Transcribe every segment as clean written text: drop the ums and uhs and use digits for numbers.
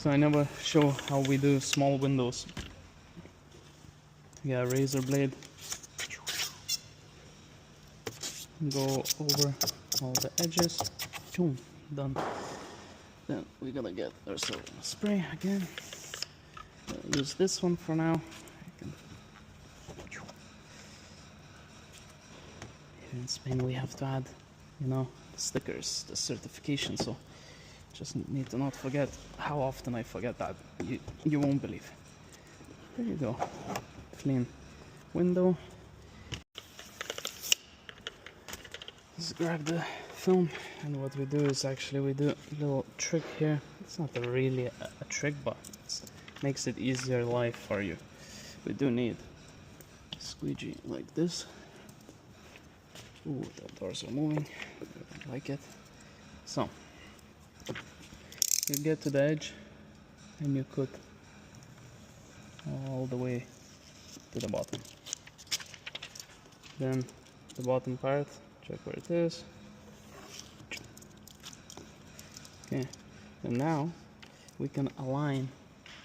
So I never show how we do small windows. Yeah, razor blade. Go over all the edges. Boom, done. Then we're gonna get ourselves a spray again. Use this one for now. Here in Spain we have to add, you know, the stickers, the certification, so just need to not forget. How often I forget that, you won't believe. There you go. Clean window. Let's grab the film, and what we do is actually we do a little trick here. It's not really a trick, but it makes it easier life for you. We do need a squeegee like this. Ooh, the doors are moving. I don't like it. So you get to the edge and you cut all the way to the bottom. Then the bottom part, check where it is. Okay, and now we can align,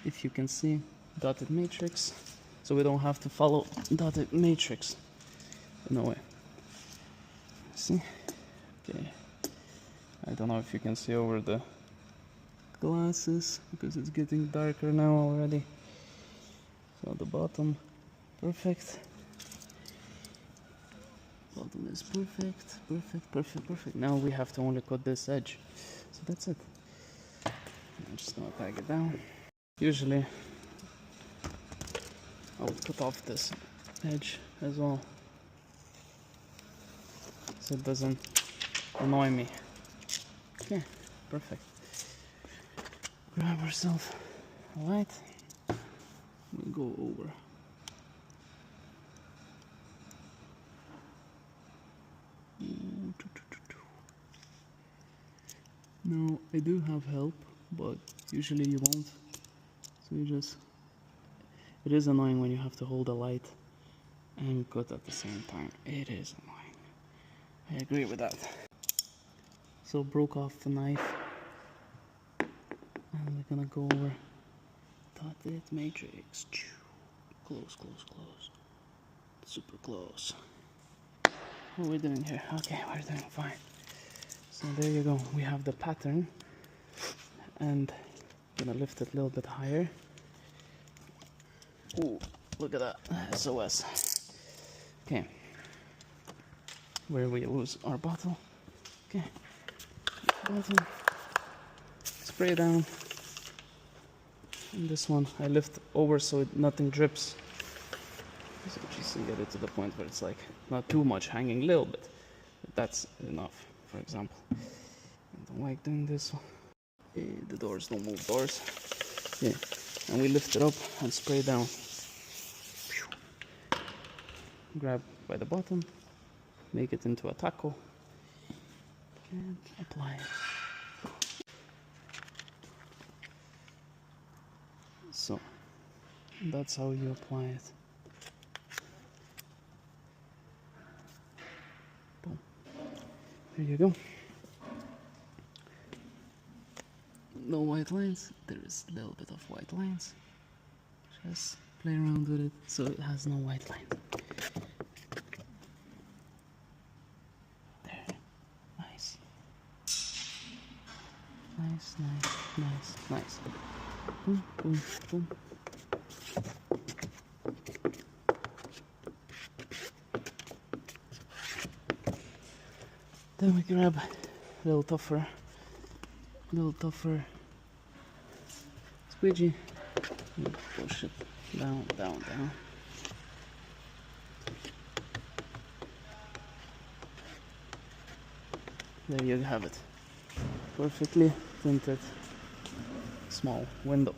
if you can see, dotted matrix, so we don't have to follow dotted matrix in a way. See? Okay, I don't know if you can see over the glasses because it's getting darker now already. So the bottom, perfect. Bottom is perfect, perfect, perfect, perfect. Now we have to only cut this edge. So that's it. I'm just gonna tag it down. Usually I would cut off this edge as well, so it doesn't annoy me. Okay, perfect. Grab ourselves a light. We go over. Now I do have help, but usually you won't. So you just, it is annoying when you have to hold a light and cut at the same time. It is annoying. I agree with that. So broke off the knife, and we're gonna go over dotted matrix. Close, close, close. Super close. What are we doing here? Okay, we're doing fine. So there you go. We have the pattern, and I'm gonna lift it a little bit higher. Ooh, look at that. SOS. Okay. Where we lose our bottle. Okay. Bottle. Spray down. And this one I lift over so nothing drips. So just to get it to the point where it's like not too much, hanging a little bit. But that's enough, for example. I don't like doing this one. The doors don't move, doors. Yeah. And we lift it up and spray down. Grab by the bottom, make it into a taco, and apply it. So that's how you apply it. Boom. There you go. No white lines. There is a little bit of white lines. Just play around with it so it has no white lines. There. Nice. Nice, nice, nice, nice. Boom, boom, boom. Then we grab a little tougher squeegee. Push it down, down, down. There you have it. Perfectly tinted small window.